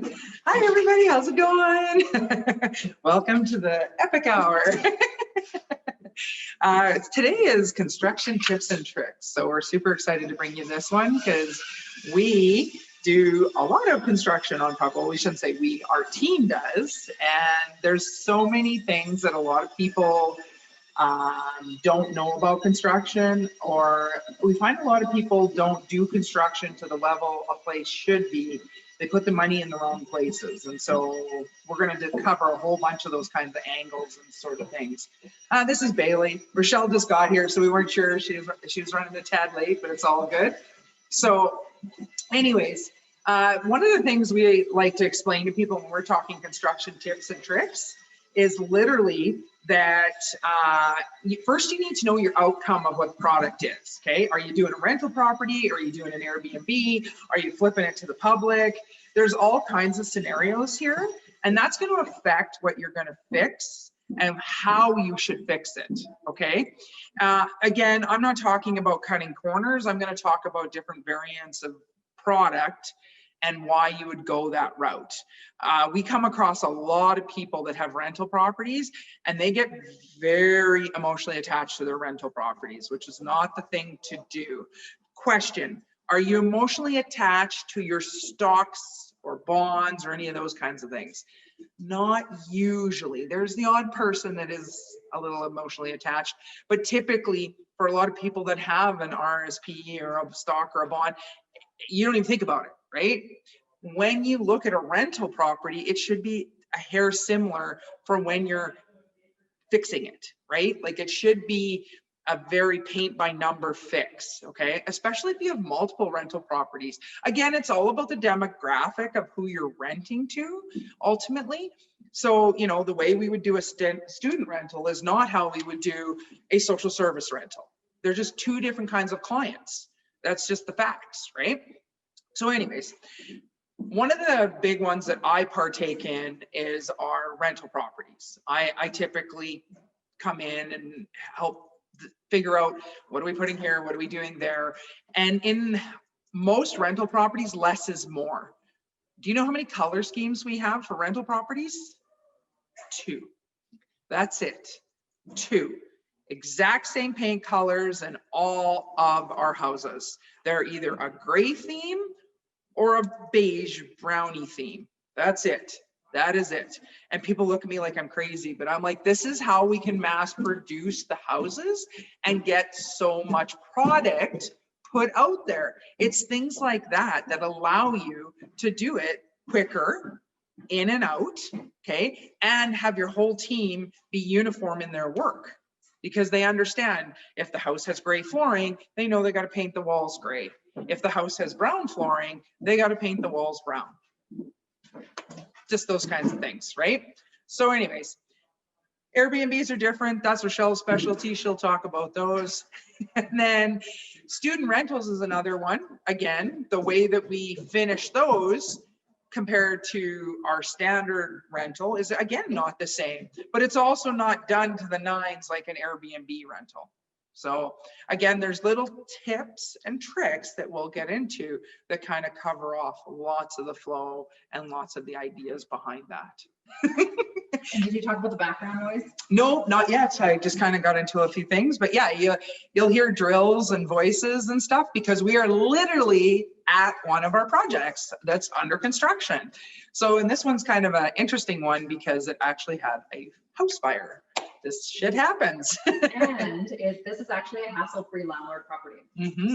Hi everybody, how's it going? Welcome to the epic hour. Today is construction tips and tricks. So we're super excited to bring you this one because we do a lot of construction on property. Well, we shouldn't say we, our team does. And there's so many things that a lot of people don't know about construction, or we find a lot of people don't do construction to the level a place should be. They put the money in the wrong places. And so we're going to cover a whole bunch of those kinds of angles and sort of things. This is Bailey. Rochelle just got here, so we weren't sure. She was running a tad late, but it's all good. So anyways, one of the things we like to explain to people when we're talking construction tips and tricks is literally that first you need to know your outcome of what the product is, okay? Are you doing a rental property? Are you doing an Airbnb? Are you flipping it to the public? There's all kinds of scenarios here, and that's going to affect what you're going to fix and how you should fix it, okay? Again, I'm not talking about cutting corners. I'm going to talk about different variants of product and why you would go that route. We come across a lot of people that have rental properties and they get very emotionally attached to their rental properties, which is not the thing to do. Question, are you emotionally attached to your stocks or bonds or any of those kinds of things? Not usually. There's the odd person that is a little emotionally attached, but typically for a lot of people that have an RSP or a stock or a bond, you don't even think about it, right? When you look at a rental property, it should be a hair similar for when you're fixing it, right? Like it should be a very paint by number fix, okay? Especially if you have multiple rental properties. Again, it's all about the demographic of who you're renting to ultimately. So, you know, the way we would do a student rental is not how we would do a social service rental. They're just two different kinds of clients. That's just the facts, right? So anyways, one of the big ones that I partake in is our rental properties. I typically come in and help figure out what are we putting here, what are we doing there. And in most rental properties, less is more. Do you know how many color schemes we have for rental properties? 2. That's it. 2. Exact same paint colors in all of our houses. They're either a gray theme or a beige brownie theme. That's it. That is it. And people look at me like I'm crazy, but I'm like, this is how we can mass produce the houses and get so much product put out there. It's things like that that allow you to do it quicker, in and out, okay, and have your whole team be uniform in their work. Because they understand if the house has gray flooring, they know they got to paint the walls gray. If the house has brown flooring, they got to paint the walls brown. Just those kinds of things, right? So anyways, Airbnbs are different. That's Rochelle's specialty. She'll talk about those. And then student rentals is another one. Again, the way that we finish those compared to our standard rental is again not the same, but it's also not done to the nines like an Airbnb rental. So again, there's little tips and tricks that we'll get into that kind of cover off lots of the flow and lots of the ideas behind that. And did you talk about the background noise? No, not yet. I just kind of got into a few things, but yeah, you'll hear drills and voices and stuff because we are literally at one of our projects that's under construction. So, and this one's kind of an interesting one because it actually had a house fire. This shit happens. And this is actually a hassle-free landlord property.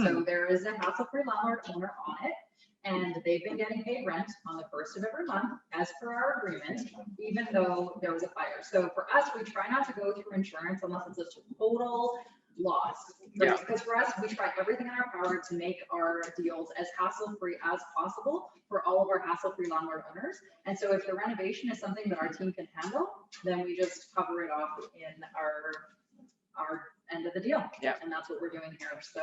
So there is a hassle-free landlord owner on it. And they've been getting paid rent on the 1st of every month as per our agreement, even though there was a fire. So for us, we try not to go through insurance unless it's a total loss. Right? Yeah. Because for us, we try everything in our power to make our deals as hassle-free as possible for all of our hassle-free landlord owners. And so if the renovation is something that our team can handle, then we just cover it off in our end of the deal. Yeah. And that's what we're doing here. So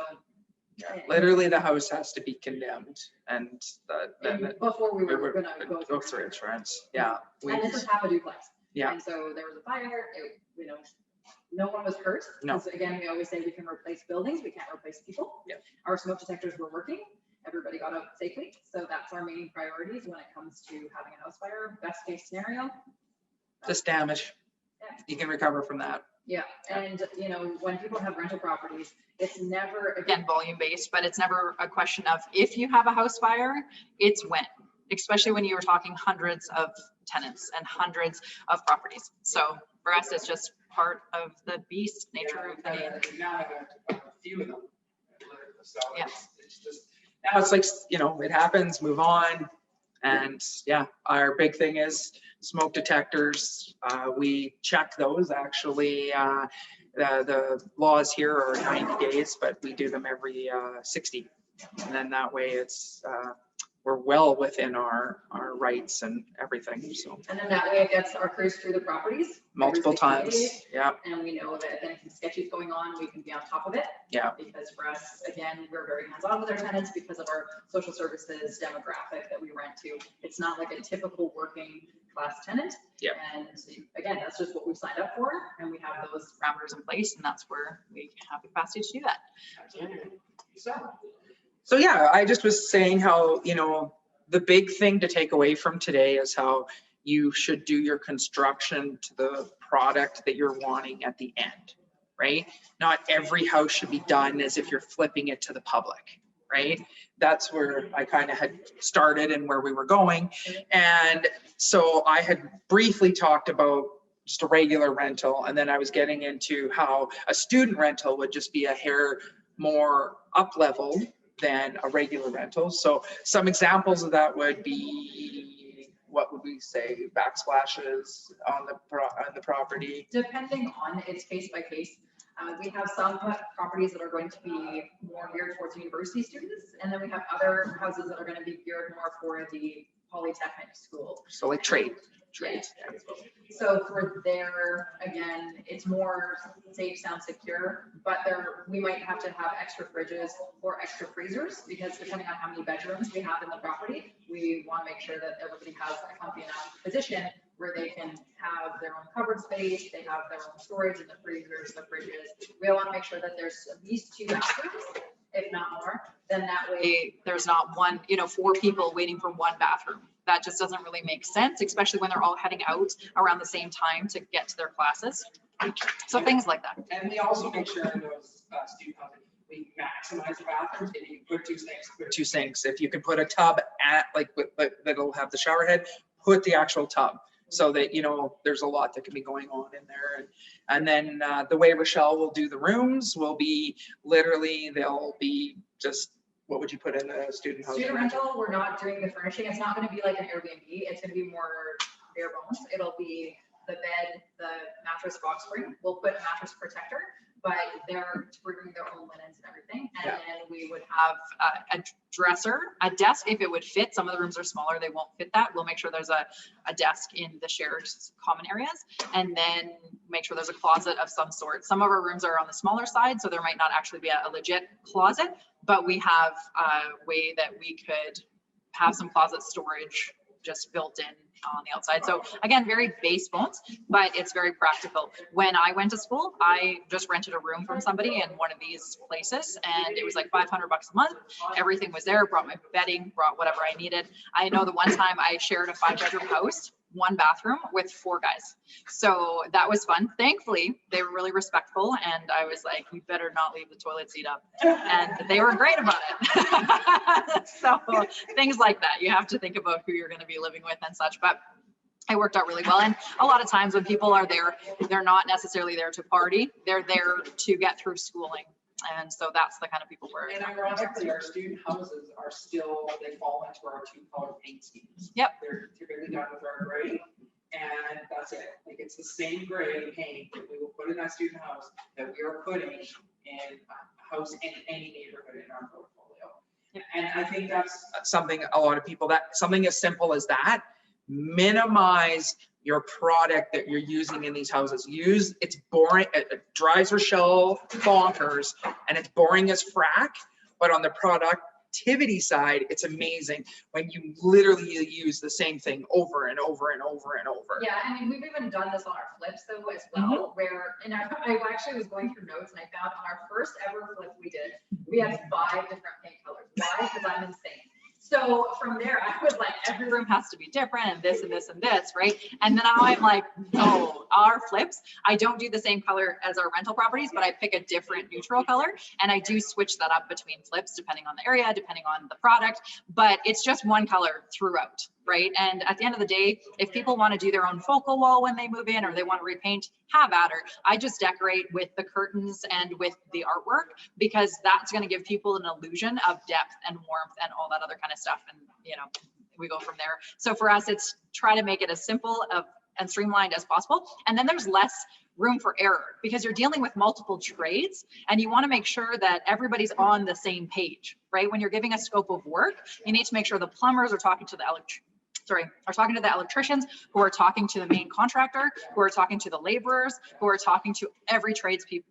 yeah, literally the house has to be condemned and then before we were going to go through insurance. Yeah. And this is half a duplex. Yeah. And so there was a fire, no one was hurt. No. Because again, we always say we can replace buildings, we can't replace people. Yeah. Our smoke detectors were working. everybody got out safely. So that's our main priorities when it comes to having a house fire. Best case scenario. Just damage. Yeah. You can recover from that. Yeah, and you know, when people have rental properties, it's never, Again, volume based, but it's never a question of if you have a house fire, it's when, especially when you were talking hundreds of tenants and hundreds of properties. So for us, it's just part of the beast nature of the game. Now I have a few of them. So Yeah. it's just, now it's like, you know, it happens, move on. And yeah, our big thing is smoke detectors. We check those actually. The laws here are 90 days, but we do them every 60. And then that way it's, we're well within our rights and everything. So. and then that way it gets our crews through the properties. Multiple every 60 times. days, Yeah. And we know that if anything sketchy is going on, we can be on top of it. Yeah. Because for us, again, we're very hands-on with our tenants because of our social services demographic that we rent to. It's not like a typical working class tenant. Yeah. And again, that's just what we signed up for, and we have those. Parameters in place, and that's where we have the capacity to do that. So yeah, I just was saying how, you know, the big thing to take away from today is how you should do your construction to the product that you're wanting at the end, right? Not every house should be done as if you're flipping it to the public, right? That's where I kind of had started and where we were going. And so I had briefly talked about just a regular rental, and then I was getting into how a student rental would just be a hair more up leveled than a regular rental. So some examples of that would be, what would we say, backsplashes on the property? Depending on, it's case by case. We have some properties that are going to be more geared towards university students, and then we have other houses that are going to be geared more for the polytechnic school. So like trades. So for there, again, it's more safe, sound, secure, but there, we might have to have extra fridges or extra freezers, because depending on how many bedrooms we have in the property, we want to make sure that everybody has a comfy enough position where they can have their own cupboard space, they have their own storage in the freezers, the fridges. We want to make sure that there's at least 2 bathrooms, if not more, then that way There's not one, 4 people waiting for one bathroom. That just doesn't really make sense, especially when they're all heading out around the same time to get to their classes. So things like that. And we also make sure in those student housing, we maximize the bathrooms. If you put 2 sinks, put 2 sinks. If you can put a tub at, like, that'll have the shower head, put the actual tub. So that, you know, there's a lot that can be going on in there. And then the way Rochelle will do the rooms will be literally, they'll be just, what would you put in a student housing? student rental, we're not doing the furnishing. It's not going to be like an Airbnb. It's going to be more bare bones. It'll be the bed, the mattress box spring. We'll put a mattress protector, but they're bringing their own linens and everything. And Yeah. then we would Have a dresser, a desk, if it would fit. Some of the rooms are smaller, they won't fit that. We'll make sure there's a desk in the shared common areas, and then make sure there's a closet of some sort. Some of our rooms are on the smaller side, so there might not actually be a legit closet, but we have a way that we could have some closet storage just built in on the outside. So again, very base bones, but it's very practical. When I went to school, I just rented a room from somebody in one of these places, and it was like $500 a month. Everything was there, brought my bedding, brought whatever I needed. I know the one time I shared a 5-bedroom house, 1 bathroom with 4 guys. So that was fun. Thankfully, they were really respectful, and I was like, you better not leave the toilet seat up. And they were great about it. So things like that. You have to think about who you're going to be living with and such, but it worked out really well. And a lot of times when people are there, they're not necessarily there to party. They're there to get through schooling. And so that's the kind of people we're. And ironically, our student houses are still, they fall into our 2-color paint schemes. Yep. They're typically done with our gray, and that's it. Like, it's the same gray paint that we will put in that student house that we are putting in a house in any neighborhood in our portfolio. Yep. And I think that's something a lot of people, that something as simple as that, minimize your product that you're using in these houses. It's boring, it drives Rochelle bonkers, and it's boring as frack, but on the product, productivity side, it's amazing when you literally use the same thing over and over and over and over. Yeah, I mean, we've even done this on our flips though as well, where, and I actually was going through notes and I found on our first ever flip we did, we had 5 different paint colors. Why? Because I'm insane. So from there, I was like, every room has to be different and this and this and this, right? And then now I'm like, no, our flips, I don't do the same color as our rental properties, but I pick a different neutral color. And I do switch that up between flips, depending on the area, depending on the product, but it's just one color throughout, right? And at the end of the day, if people want to do their own focal wall when they move in, or they want to repaint, have at her. I just decorate with the curtains and with the artwork, because that's going to give people an illusion of depth and warmth and all that other kind of stuff. And, you know, we go from there. So for us, it's try to make it as simple and streamlined as possible. And then there's less room for error, because you're dealing with multiple trades and you want to make sure that everybody's on the same page, right? When you're giving a scope of work, you need to make sure the plumbers are talking to the electricians, who are talking to the main contractor, who are talking to the laborers, who are talking to every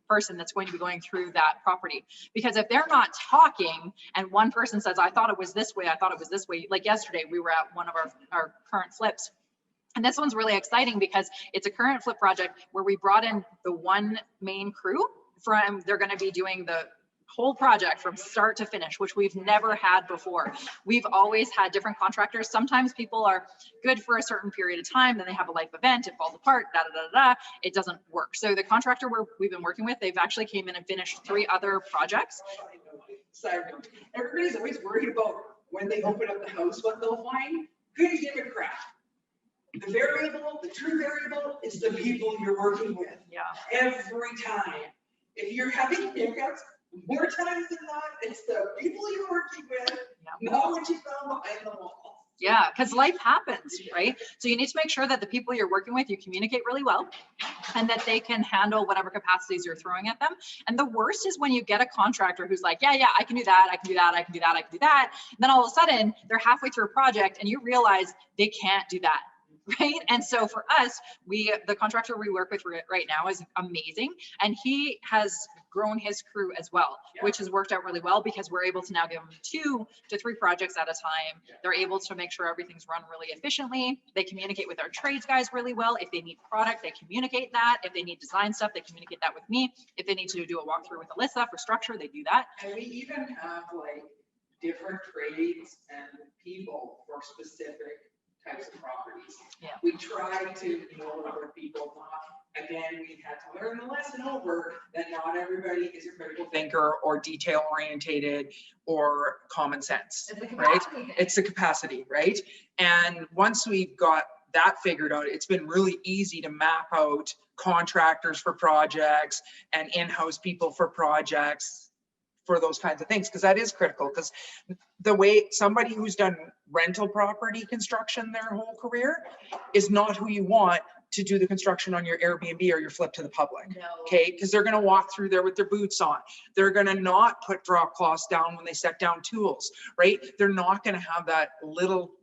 person that's going to be going through that property. Because if they're not talking and one person says, I thought it was this way, I thought it was this way. Like yesterday, we were at one of our current flips. And this one's really exciting because it's a current flip project where we brought in the one main crew they're going to be doing the whole project from start to finish, which we've never had before. We've always had different contractors. Sometimes people are good for a certain period of time, then they have a life event, it falls apart, it doesn't work. So the contractor we've been working with, they've actually came in and finished 3 other projects. Everybody's always worried about when they open up the house, what they'll find. Good give a crap. The variable, the true variable, is the people you're working with. Yeah. Every time. If you're having hiccups, more times than not, it's the people you're working with, not what you found behind the wall. Yeah, because life happens, right? So you need to make sure that the people you're working with, you communicate really well, and that they can handle whatever capacities you're throwing at them. And the worst is when you get a contractor who's like, yeah, I can do that, I can do that, I can do that, I can do that. And then all of a sudden, they're halfway through a project and you realize they can't do that. Right. And so for us, the contractor we work with right now is amazing. And he has grown his crew as well, which has worked out really well, because we're able to now give them 2 to 3 projects at a time. They're able to make sure everything's run really efficiently. They communicate with our trades guys really well. If they need product, they communicate that. If they need design stuff, they communicate that with me. If they need to do a walkthrough with Alisa for structure, they do that. And we even have like different trades and people for specific types of properties. Yeah. We try to know other people. Again, we had to learn the lesson over that not everybody is a critical thinker or detail orientated or common sense, right? It's the capacity, right? And once we've got that figured out, it's been really easy to map out contractors for projects and in-house people for projects for those kinds of things, because that is critical. Because the way somebody who's done rental property construction their whole career is not who you want to do the construction on your Airbnb or your flip to the public. No. Okay, because they're going to walk through there with their boots on. They're going to not put drop cloths down when they set down tools, right? They're not going to have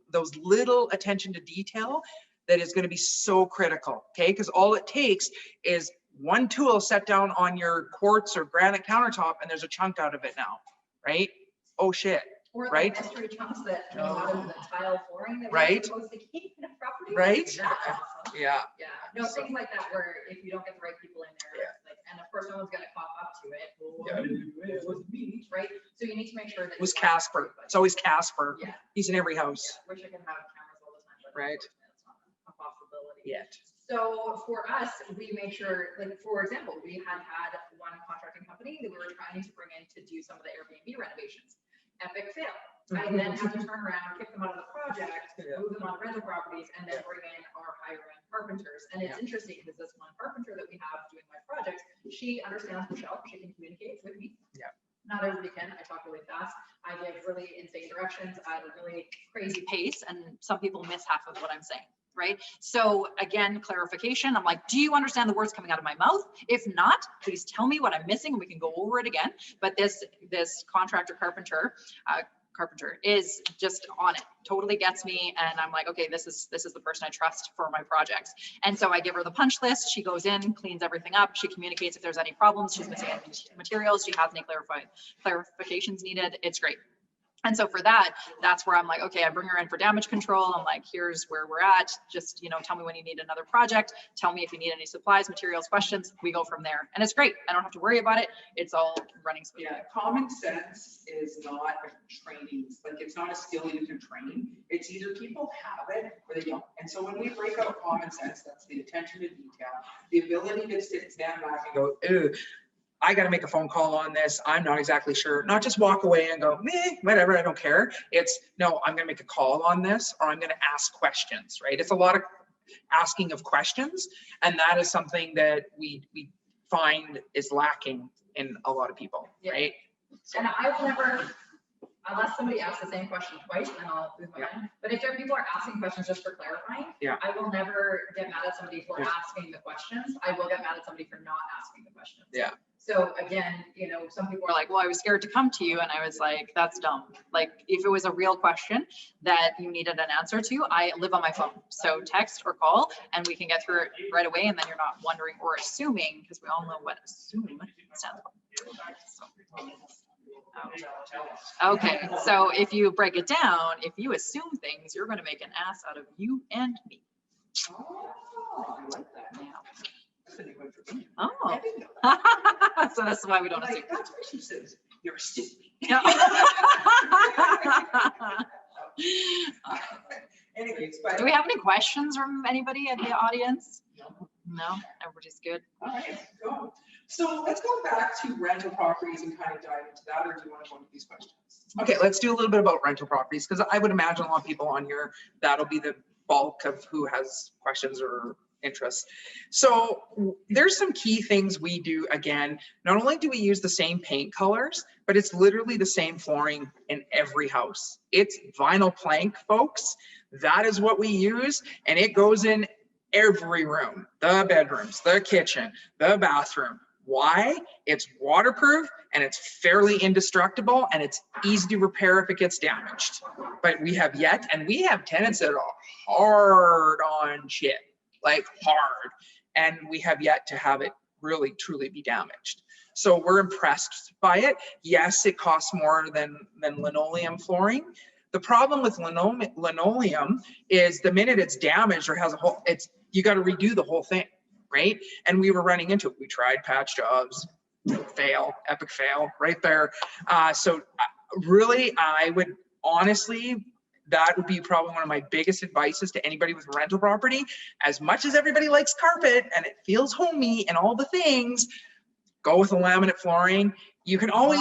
those little attention to detail that is going to be so critical. Okay, because all it takes is one tool set down on your quartz or granite countertop and there's a chunk out of it now, right? Oh shit. Or right? the mystery chunks that came out of the tile flooring that Right. we're supposed to keep in a property. Right? That's awesome. Yeah. Yeah, no, things like that where if you don't get the right people in there, like, and of course, no one's gonna pop up to it. Well, I didn't do it, it wasn't me, right? So you need to make sure that. It was Casper. It's always Casper. Yeah. He's in every house. Yeah, wish I could have cameras all the time, but Right. unfortunately, it's not a possibility. Yet. So for us, we make sure, like, for example, we had one contracting company that we were trying to bring in to do some of the Airbnb renovations. Epic fail. I then have to turn around, kick them out of the project, move them on rental properties, and then bring in our higher end carpenters. And it's interesting because this one carpenter that we have doing my projects, she understands Rochelle, she can communicate with me. Yeah. Not everybody can. I talk really fast. I give really insane directions at a really crazy Pace, and some people miss half of what I'm saying. Right. So again, clarification. I'm like, do you understand the words coming out of my mouth? If not, please tell me what I'm missing and we can go over it again. But this contractor carpenter is just on it, totally gets me. And I'm like, okay, this is the person I trust for my projects. And so I give her the punch list. She goes in, cleans everything up. She communicates if there's any problems. She's missing any materials. She has any clarifications needed. It's great. And so for that, that's where I'm like, okay, I bring her in for damage control. I'm like, here's where we're at. Just, you know, tell me when you need another project. Tell me if you need any supplies, materials, questions. We go from there. And it's great. I don't have to worry about it. It's all running smoothly. Yeah, common sense is not a training, like it's not a skill you can train. It's either people have it or they don't. And so when we break out common sense, that's the attention to detail, the ability to stand back and go, ooh, I got to make a phone call on this. I'm not exactly sure. Not just walk away and go, meh, whatever, I don't care. It's no, I'm going to make a call on this, or I'm going to ask questions, right? It's a lot of asking of questions. And that is something that we find is lacking in a lot of people, right? So, and I will never, unless somebody asks the same question twice, then I'll move on. But if there are people are asking questions just for clarifying, I will never get mad at somebody for asking the questions. I will get mad at somebody for not asking the questions. Yeah. So again, you know, some people Were like, well, I was scared to come to you. And I was like, that's dumb. Like, if it was a real question that you needed an answer to, I live on my phone. So text or call, and we can get through it right away. And then you're not wondering or assuming, because we all know what assume stands for. So, okay, so if you break it down, if you assume things, you're going to make an ass out of you and me. oh, I like that. Yeah. That's a new one for me. Oh, I didn't know that. so that's why we don't assume. Like, that's why she says, you're stupid. Yeah. Anyways, but. Do we have any questions from anybody in the audience? No. No, everybody's good. All right, go. So let's go back to rental properties and kind of dive into that, or do you want to go into these questions? Okay, let's do a little bit about rental properties, because I would imagine a lot of people on here, that'll be the bulk of who has questions or interests. So there's some key things we do. Again, not only do we use the same paint colors, but it's literally the same flooring in every house. It's vinyl plank, folks. That is what we use, and it goes in every room, the bedrooms, the kitchen, the bathroom. Why? It's waterproof and it's fairly indestructible and it's easy to repair if it gets damaged. But we have tenants that are hard on shit, like hard, and we have yet to have it really truly be damaged. So we're impressed by it. Yes, it costs more than linoleum flooring. The problem with linoleum is the minute it's damaged or has a hole, you got to redo the whole thing, right? And we were running into it. We tried patch jobs, fail, epic fail right there. So really, I would honestly, that would be probably one of my biggest advices to anybody with rental property. As much as everybody likes carpet and it feels homey and all the things, go with a laminate flooring. You can always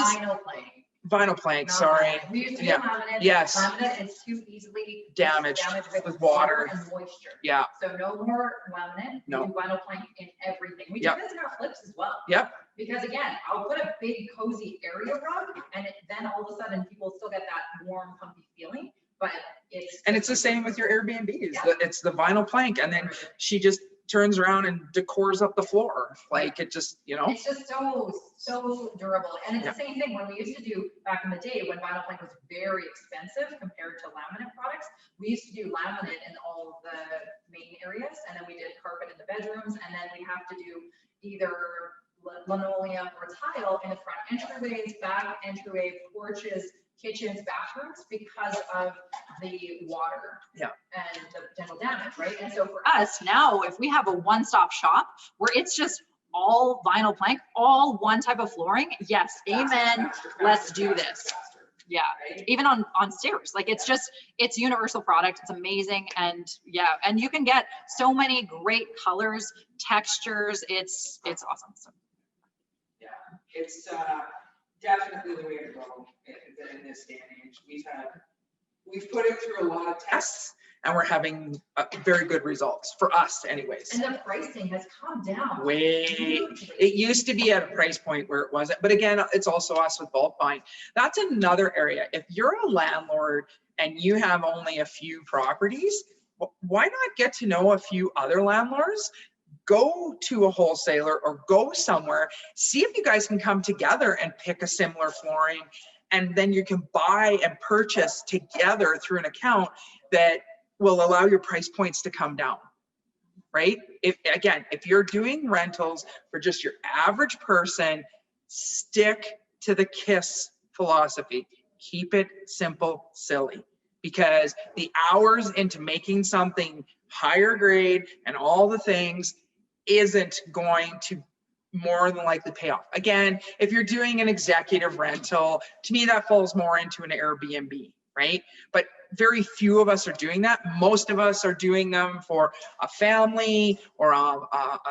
vinyl plank, sorry. We used to do laminate. Yes. Laminate is too easily damaged with water and moisture. Yeah. So no more laminate. No. We do vinyl plank in everything. We do this in our flips as well. Yep. Because again, I'll put a big cozy area rug, and then all of a sudden people still get that warm, comfy feeling. But it's the same with your Airbnbs. It's the vinyl plank, and then she just turns around and decors up the floor. Like it just, you know. It's just so durable. And it's the same thing when we used to do back in the day when vinyl plank was very expensive compared to laminate products. We used to do laminate in all of the main areas, and then we did carpet in the bedrooms, and then we have to do either linoleum or tile in the front entryways, back entryway, porches, kitchens, bathrooms, because of the water and the potential damage, right? And so for us now, if we have a one-stop shop where it's just all vinyl plank, all one type of flooring, yes, amen, let's do this. Yeah, even on stairs, like it's universal product. It's amazing. And and you can get so many great colors, textures. It's awesome. So. Yeah, it's definitely the way to go in this day and age. We've put it through a lot of tests and we're having very good results for us anyways. And the pricing has come down. It used to be at a price point where it wasn't, but again, it's also us with bulk buying. That's another area. If you're a landlord and you have only a few properties, why not get to know a few other landlords? Go to a wholesaler or go somewhere, see if you guys can come together and pick a similar flooring, and then you can buy and purchase together through an account that will allow your price points to come down, right? If you're doing rentals for just your average person, stick to the KISS philosophy. keep it simple, silly, because the hours into making something higher grade and all the things isn't going to more than likely pay off. Again, if you're doing an executive rental, to me, that falls more into an Airbnb, right? But very few of us are doing that. Most of us are doing them for a family or a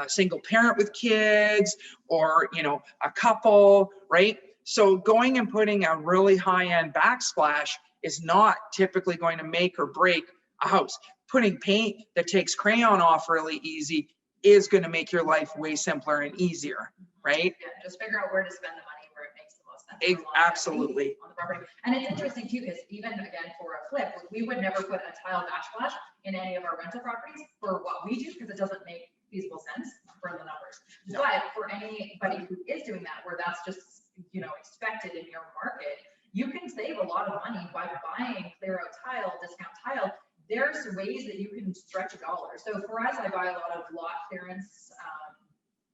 single parent with kids, or, you know, a couple, right? So going and putting a really high-end backsplash is not typically going to make or break a house. Putting paint that takes crayon off really easy is going to make your life way simpler and easier, right? Yeah, just figure out where to spend the money where it makes the most sense. Absolutely. On the property. And it's interesting too, because even again for a flip, we would never put a tile backsplash in any of our rental properties for what we do, because it doesn't make feasible sense for the numbers. No. But for anybody who is doing that, where that's just, you know, expected in your market, you can save a lot of money by buying clear out tile, discount tile. There's ways that you can stretch a dollar. So for us, I buy a lot of lot clearance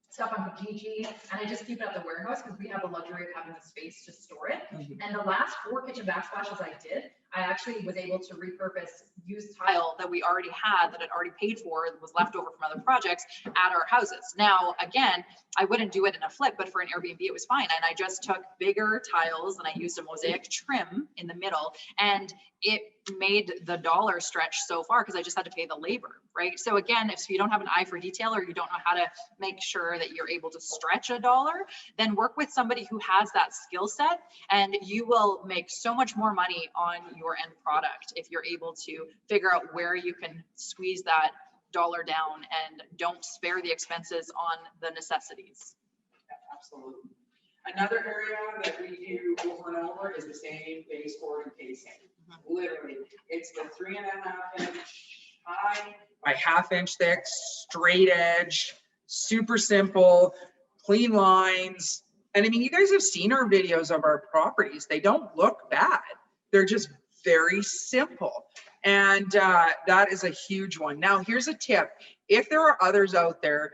stuff on Kijiji, and I just keep it at the warehouse because we have the luxury of having the space to store it. And the last 4 kitchen backsplashes I did, I actually was able to repurpose used Tile that we already had, that I'd already paid for, that was left over from other projects at our houses. Now, again, I wouldn't do it in a flip, but for an Airbnb, it was fine. And I just took bigger tiles and I used a mosaic trim in the middle, and it made the dollar stretch so far because I just had to pay the labor, right? So again, if you don't have an eye for detail, or you don't know how to make sure that you're able to stretch a dollar, then work with somebody who has that skill set, and you will make so much more money on your end product if you're able to figure out where you can squeeze that dollar down and don't spare the expenses on the necessities. Yeah, absolutely. Another area that we do over and over is the same baseboard and casing. Literally, it's the 3.5 inch high by 1/2 inch thick, straight edge, super simple, clean lines. And I mean, you guys have seen our videos of our properties. They don't look bad. They're just very simple. And that is a huge one. Now, here's a tip. If there are others out there,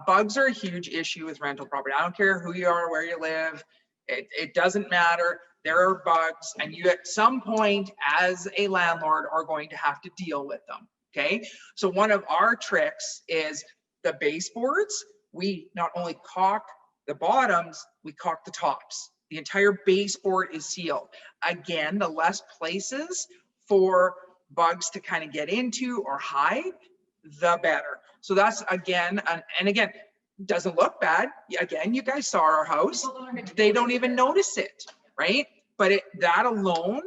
bugs are a huge issue with rental property. I don't care who you are, where you live. It doesn't matter. There are bugs, and you at some point as a landlord are going to have to deal with them. Okay. So one of our tricks is the baseboards. We not only caulk the bottoms, we caulk the tops. The entire baseboard is sealed. Again, the less places for bugs to kind of get into or hide, the better. So that's again, and again, doesn't look bad. Again, you guys saw our house. They don't even notice it, right? But that alone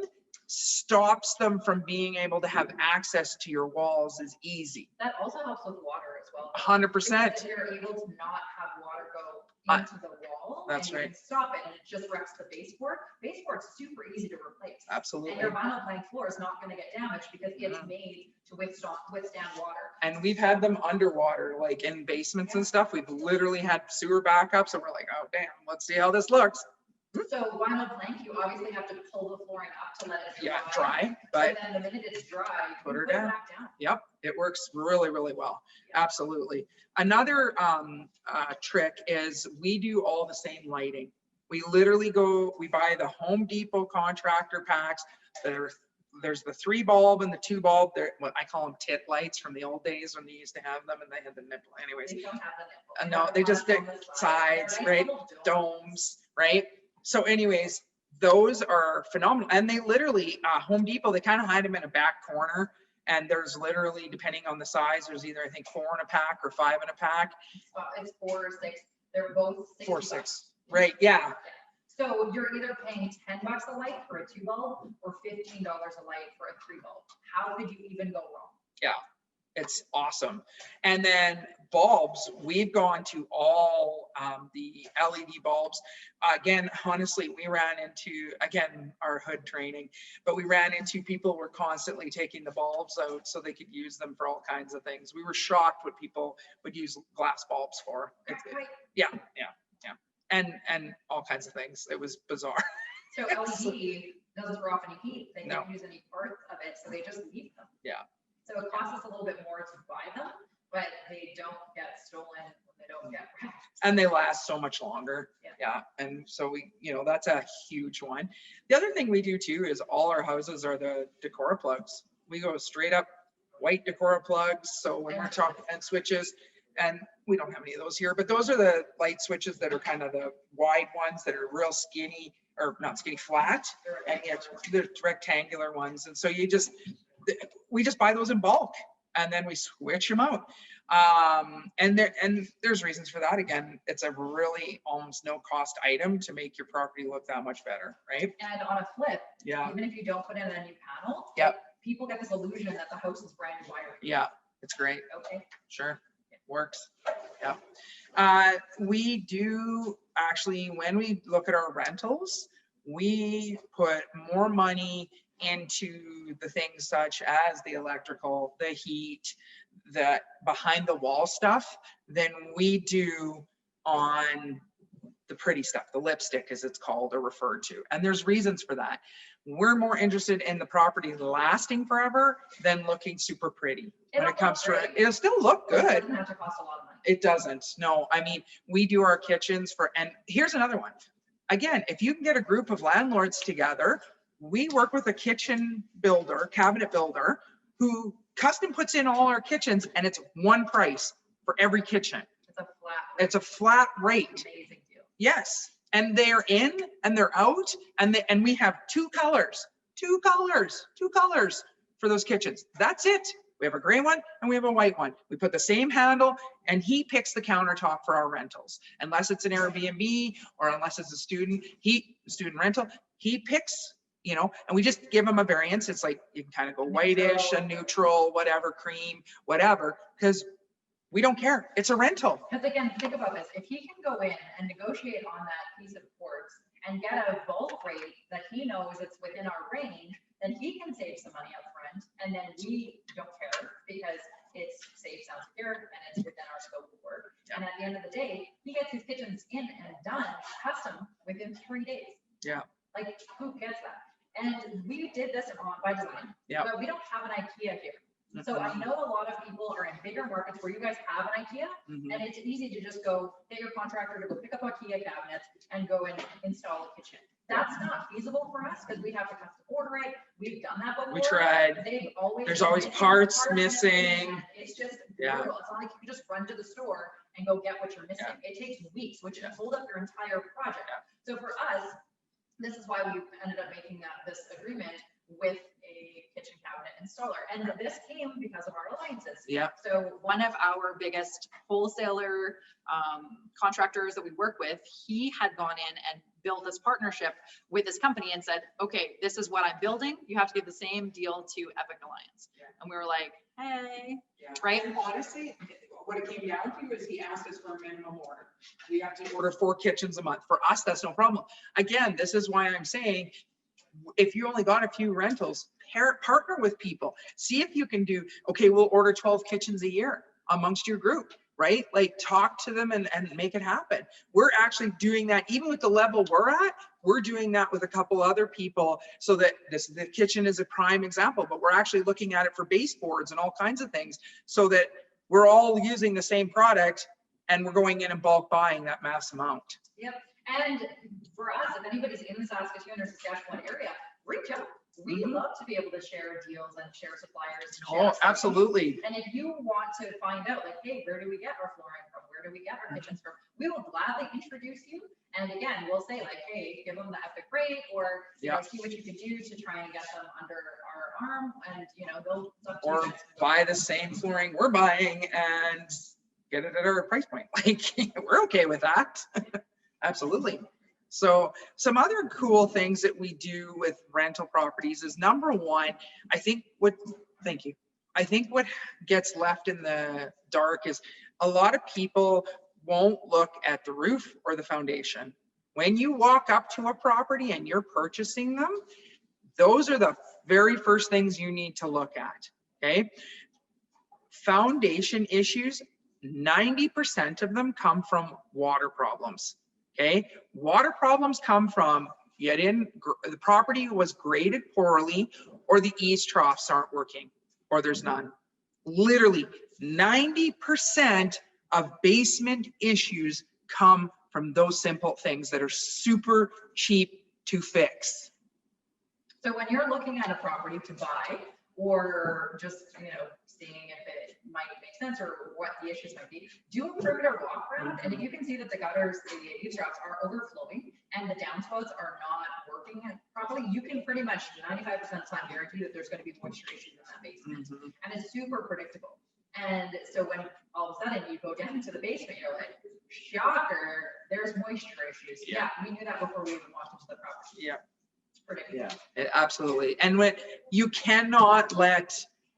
stops them from being able to have access to your walls as easy. That also helps with water as well. 100%. If you're able to not have water go into the wall, That's and you right. can stop it, and it just wrecks the baseboard. Baseboard's super easy to replace. Absolutely. And your vinyl plank floor is not going to get damaged because it's made to withstand water. And we've had them underwater, like in basements and stuff. We've literally had sewer backups, and we're like, oh damn, let's see how this looks. So vinyl plank, you obviously have to pull the flooring up to let it dry. Yeah, dry, but And then the minute it's dry, you put her put it down. back down. Yep, it works really, really well. Absolutely. Another trick is we do all the same lighting. We literally we buy the Home Depot contractor packs. There's the 3 bulb and the 2 bulb. They're what I call them tit lights from the old days when they used to have them and they had the nipple. Anyways, They don't have the nipple. no, they just stick sides, right? Domes, right? So anyways, those are phenomenal. And they literally, Home Depot, they kind of hide them in a back corner. And there's literally, depending on the size, there's either I think 4 in a pack or 5 in a pack. It's 4 or 6. They're both 4 or 6. Right, yeah. So you're either paying $10 a light for a 2 bulb or $15 a light for a 3 bulb. How could you even go wrong? Yeah, it's awesome. And then bulbs, we've gone to all the LED bulbs. Again, honestly, we ran into, again, our hood training, but we ran into people were constantly taking the bulbs out so they could use them for all kinds of things. We were shocked what people would use glass bulbs for. Yeah. And all kinds of things. It was bizarre. So LED doesn't throw off any heat. They No. don't use any parts of it, so they just leave them. Yeah. So it costs us a little bit more to buy them, but they don't get stolen when they don't get wrecked. And they last so much longer. Yeah. Yeah, and so we, that's a huge one. The other thing we do too is all our houses are the Decora plugs. We go straight up white Decora plugs. So when we're talking, and switches, and we don't have any of those here, but those are the light switches that are kind of the wide ones that are real skinny, or not skinny, flat, and yet the rectangular ones. And so we just buy those in bulk and then we switch them out. And there's reasons for that. Again, it's a really almost no cost item to make your property look that much better, right? And on a flip, Yeah. even if you don't put in a new panel, Yep. people get this illusion that the house is brand new wiring. Yeah, it's great. Okay. Sure, it works. Yeah. We do actually, when we look at our rentals, we put more money into the things such as the electrical, the heat, the behind the wall stuff than we do on the pretty stuff, the lipstick as it's called or referred to. And there's reasons for that. We're more interested in the property lasting forever than looking super pretty. When it comes to it, it'll still look good. It doesn't have to cost a lot of money. It doesn't. No, I mean, we do our kitchens and here's another one. Again, if you can get a group of landlords together, we work with a kitchen builder, cabinet builder, who custom puts in all our kitchens, and it's one price for every kitchen. It's a flat rate. It's a flat rate. Amazing deal. Yes. And they're in and they're out, and we have two colors for those kitchens. That's it. We have a gray one and we have a white one. We put the same handle, and he picks the countertop for our rentals. Unless it's an Airbnb or unless it's a student rental, he picks, and we just give him a variance. It's like, you can kind of go whitish, a neutral, whatever, cream, whatever, because we don't care. It's a rental. Because again, think about this. If he can go in and negotiate on that piece of quartz and get a bulk rate that he knows it's within our range, then he can save some money up front, and then we don't care because it's safe, sound, secure, and it's within our scope of work. And at the end of the day, he gets his kitchens in and done custom within 3 days. Yeah. Like, who gets that? And we did this by design. Yeah. But we don't have an IKEA here. So I know a lot of people are in bigger markets where you guys have an IKEA, and it's easy to just go get your contractor to go pick up IKEA cabinets and go and install a kitchen. That's not feasible for us because we have to custom order it. We've done that before. We tried. There's always parts missing. It's just brutal. It's not like you can just run to the store and go get what you're missing. It takes weeks, which can hold up your entire project. So for us, this is why we ended up making this agreement with a kitchen cabinet installer. And this came because of our alliances. Yeah. So one of our biggest wholesaler contractors that we work with, he had gone in and built this partnership with this company and said, okay, this is what I'm building. You have to give the same deal to Epic Alliance. And we were like, hey, right? And honestly, what it came down to is he asked us for a minimum order. We have to order 4 kitchens a month. For us, that's no problem. Again, this is why I'm saying, if you only got a few rentals, partner with people. See if you can do, okay, we'll order 12 kitchens a year amongst your group, right? Like, talk to them and make it happen. We're actually doing that, even with the level we're at, we're doing that with a couple other people, so that the kitchen is a prime example, but we're actually looking at it for baseboards and all kinds of things, so that we're all using the same product and we're going in and bulk buying that mass amount. Yep. And for us, if anybody's in the Saskatoon or Saskatchewan area, reach out. We love to be able to share deals and share suppliers. And share absolutely. And if you want to find out, like, hey, where do we get our flooring from? Where do we get our kitchens from? We will gladly introduce you. And again, we'll say, like, hey, give them the Epic rate, or see what you can do to try and get them under our arm. And they'll or buy the same flooring we're buying and get it at our price point. Like, we're okay with that. Absolutely. So some other cool things that we do with rental properties is, number one, I think what gets left in the dark is a lot of people won't look at the roof or the foundation. When you walk up to a property and you're purchasing them, those are the very first things you need to look at, okay? Foundation issues, 90% of them come from water problems. Okay, water problems come from the property was graded poorly, or the eaves troughs aren't working, or there's none. Literally 90% of basement issues come from those simple things that are super cheap to fix. So when you're looking at a property to buy, or just, seeing if it might make sense or what the issues might be, do a perimeter walk around. And if you can see that the gutters, the eavesdrops are overflowing and the downspouts are not working properly, you can pretty much 95% of the time guarantee that there's going to be moisture issues in that basement. And it's super predictable. And so when all of a sudden you go down into the basement, you're like, shocker, there's moisture issues. Yeah, we knew that before we even walked into the property. Yeah. Predictable. Yeah, absolutely. And when you cannot let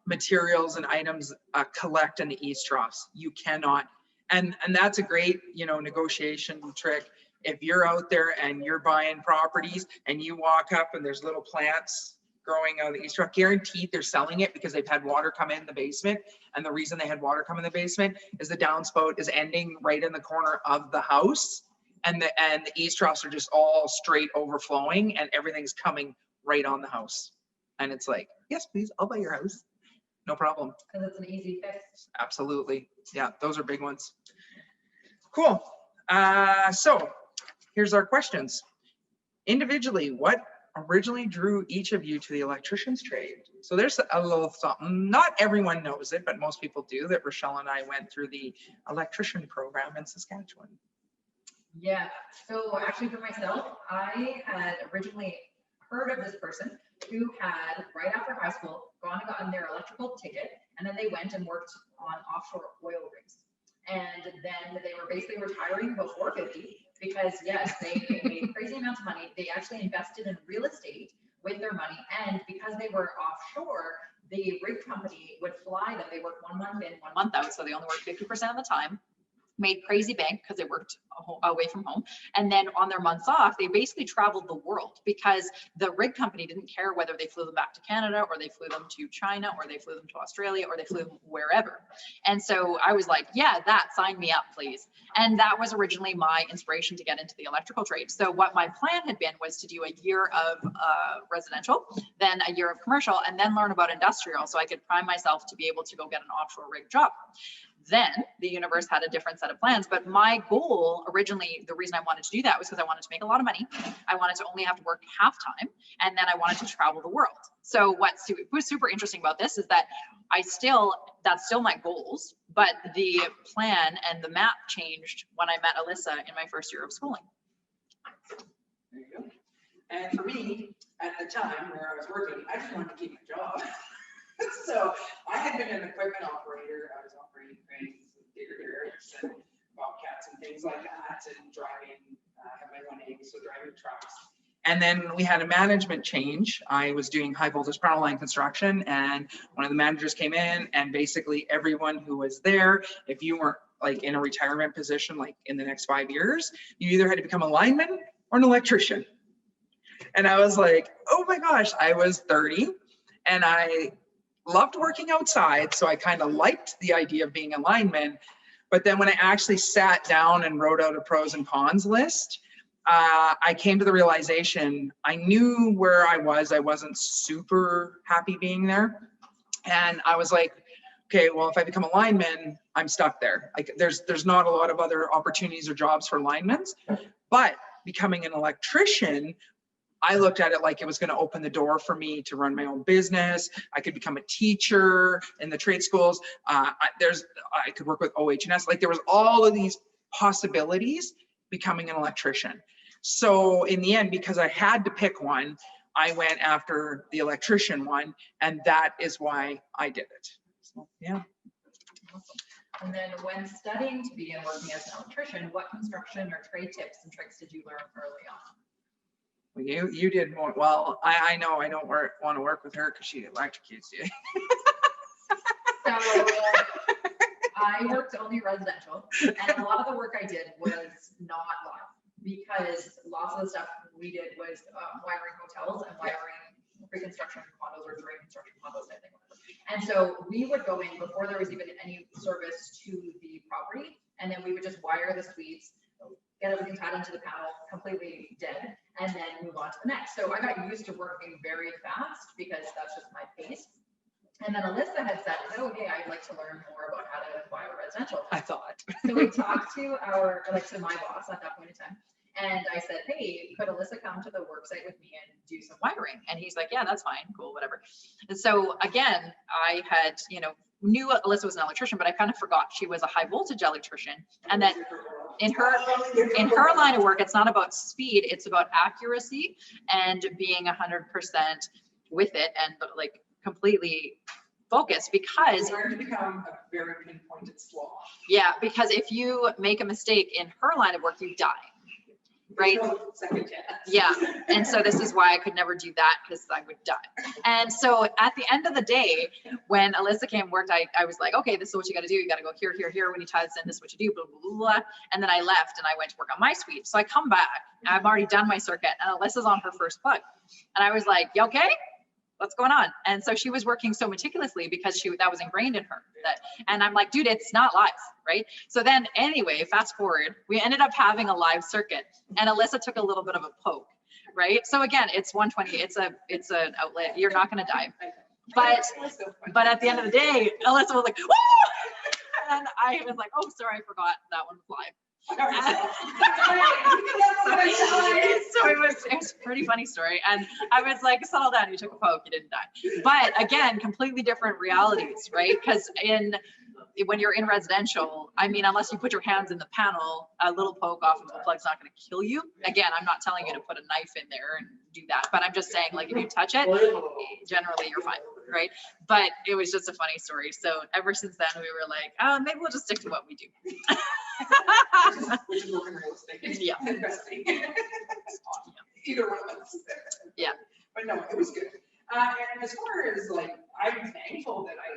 materials and items collect in the eavesdrops, you cannot. And that's a great, negotiation trick. If you're out there and you're buying properties and you walk up and there's little plants growing out of the eavesdrop, guaranteed they're selling it because they've had water come in the basement. And the reason they had water come in the basement is the downspout is ending right in the corner of the house. And the eavesdrops are just all straight overflowing and everything's coming right on the house. And it's like, yes, please, I'll buy your house. No problem. Because it's an easy fix. Absolutely. Yeah, those are big ones. Cool. So here's our questions. Individually, what originally drew each of you to the electrician's trade? So there's a little something, not everyone knows it, but most people do, that Rochelle and I went through the electrician program in Saskatchewan. Yeah, so actually for myself, I had originally heard of this person who had, right after high school, gone and gotten their electrical ticket, and then they went and worked on offshore oil rigs. And then they were basically retiring before 50 because, yes, they made crazy amounts of money. They actually invested in real estate with their money, and because they were offshore, the rig company would fly them. They worked 1 month in, 1 month out, So they only worked 50% of the time. Made crazy bank because they worked away from home. And then on their months off, they basically traveled the world because the rig company didn't care whether they flew them back to Canada or they flew them to China or they flew them to Australia or they flew them wherever. And so I was like, yeah, sign me up, please. And that was originally my inspiration to get into the electrical trade. So what my plan had been was to do a year of residential, then a year of commercial, and then learn about industrial so I could prime myself to be able to go get an offshore rig job. Then the universe had a different set of plans, but my goal originally, the reason I wanted to do that was because I wanted to make a lot of money. I wanted to only have to work half time, and then I wanted to travel the world. So what was super interesting about this is that that's still my goals, but the plan and the map changed when I met Alisa in my first year of schooling. There you go. And for me, at the time where I was working, I just wanted to keep my job. So I had been an equipment operator. I was operating cranes and diggers and bobcats and things like that, and driving, have my 180, so driving trucks. And then we had a management change. I was doing high voltage power line construction, and one of the managers came in, and basically everyone who was there, if you weren't like in a retirement position, like in the next 5 years, you either had to become a lineman or an electrician. And I was like, oh my gosh, I was 30 and I loved working outside, so I kind of liked the idea of being a lineman. But then when I actually sat down and wrote out a pros and cons list, I came to the realization, I knew where I wasn't super happy being there. And I was like, okay, well, if I become a lineman, I'm stuck there. Like there's not a lot of other opportunities or jobs for linemen, but becoming an electrician, I looked at it like it was going to open the door for me to run my own business. I could become a teacher in the trade schools. I could work with OH&S. Like there was all of these possibilities becoming an electrician. So in the end, because I had to pick one, I went after the electrician one, and that is why I did it. So, yeah. Awesome. And then when studying to begin working as an electrician, what construction or trade tips and tricks did you learn early on? You did more. Well, I know I don't want to work with her because she electrocutes you. So I worked only residential, and a lot of the work I did was not live, because lots of the stuff we did was wiring hotels and wiring pre-construction condos or during construction condos, I think. And so we would go in before there was even any service to the property, and then we would just wire the suites, get everything tied into the panel, completely dead, and then move on to the next. So I got used to working very fast because that's just my pace. And then Alisa had said, oh, hey, I'd like to learn more about how to wire residential. I thought. So we talked to to my boss at that point in time. And I said, hey, could Alisa come to the work site with me and do some Wiring. And he's like, yeah, that's fine. Cool, whatever. And so again, I had, knew Alisa was an electrician, but I kind of forgot she was a high voltage electrician. And that in her line of work, it's not about speed, it's about accuracy and being 100% with it and like completely focused, because Learn to become a very pinpointed sloth. yeah, because if you make a mistake in her line of work, you die. Right? Second chance. Yeah. And so this is why I could never do that, because I would die. And so at the end of the day, when Alisa came and worked, I was like, okay, this is what you got to do. You got to go here, here, here. When you tie this in, this is what you do, blah, blah, blah, blah. And then I left and I went to work on my suite. So I come back, I've already done my circuit, and Alisa's on her first plug. And I was like, you okay? What's going on? And so she was working so meticulously because that was ingrained in her. And I'm like, dude, it's not live, right? So then anyway, fast forward, we ended up having a live circuit, and Alisa took a little bit of a poke, right? So again, it's 120, it's an outlet. You're not going to die. But at the end of the day, Alisa was like, woo! And I was like, oh, sorry, I forgot that one was live. So it was a pretty funny story, and I was like, settle down, you took a poke, you didn't die. But again, completely different realities, right? Because when you're in residential, I mean, unless you put your hands in the panel, a little poke off of the plug's not going to kill you. Again, I'm not telling you to put a knife in there and do that, but I'm just saying, like, if you touch it, generally you're fine, right? But it was just a funny story. So ever since then, we were like, maybe we'll just stick to what we do. Which is working real estate. Yeah. Investing. Either one of us. Yeah. But no, it was good. And as far as like, I'm thankful that I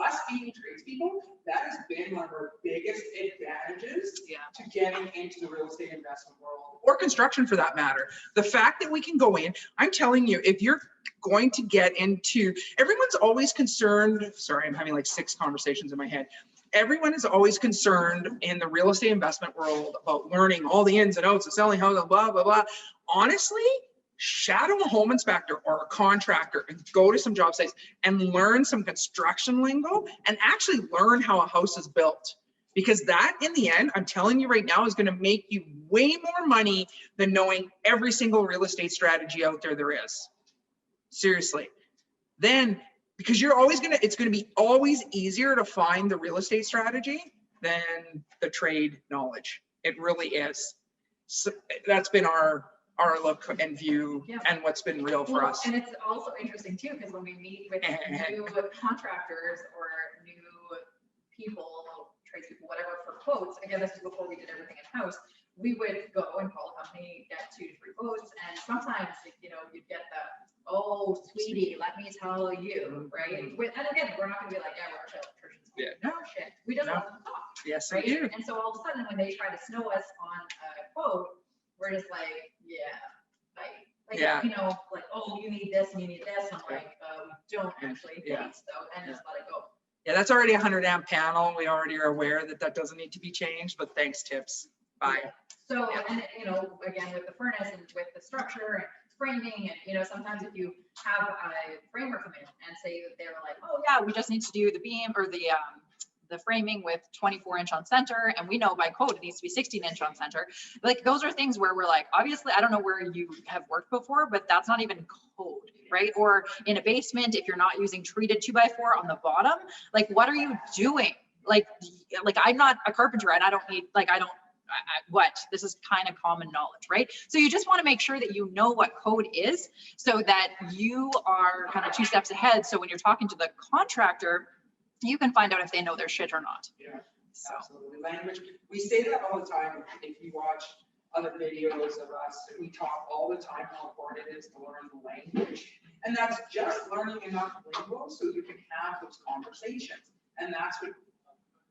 us being tradespeople, that has been one of our biggest advantages to getting into the real estate investment world. Or construction for that matter. The fact that we can go in, I'm telling you, if you're going to get into, everyone's always concerned, sorry, I'm having like 6 conversations in my head. Everyone is always concerned in the real estate investment world about learning all the ins and outs of selling houses, blah, blah, blah. Honestly, shadow a home inspector or a contractor and go to some job sites and learn some construction lingo and actually learn how a house is built. Because that, in the end, I'm telling you right now, is going to make you way more money than knowing every single real estate strategy out there is. Seriously. Then, because you're always going to, it's going to be always easier to find the real estate strategy than the trade knowledge. It really is. So that's been our look and view and what's been real for us. And it's also interesting too, because when we meet with new contractors or new people, tradespeople, whatever, for quotes, again, this is before we did everything in-house, we would go and call a company, get 2 to 3 quotes, and sometimes, you'd get the, oh, sweetie, let me tell you, right? And again, we're not gonna be like, yeah, we're electricians. Yeah. No shit. We just let them talk. Yes, right? I do. And so all of a sudden, when they try to snow us on a quote, we're just like, yeah, like, oh, you need this and you need this. I'm like, we don't actually think so, and just let it go. Yeah, that's already a 100 amp panel. We already are aware that that doesn't need to be changed, but thanks, tips. Bye. So, and again, with the furnace and with the structure and framing, and sometimes if you have a framer come in and say that they're like, oh yeah, we just need to do the beam or the framing with 24-inch on center, and we know by code it needs to be 16-inch on center. Like, those are things where we're like, obviously, I don't know where you have worked before, but that's not even code, right? Or in a basement, if you're not using treated 2x4 on the bottom, like, what are you doing? Like I'm not a carpenter, and I don't need, this is kind of common knowledge, right? So you just want to make sure that you know what code is, so that you are kind of 2 steps ahead. So when you're talking to the contractor, you can find out if they know their shit or not. Yeah, so. Absolutely. Language, we say that all the time. If you watch other videos of us, we talk all the time how important it is to learn the language. And that's just learning enough lingo so you can have those conversations. And that's what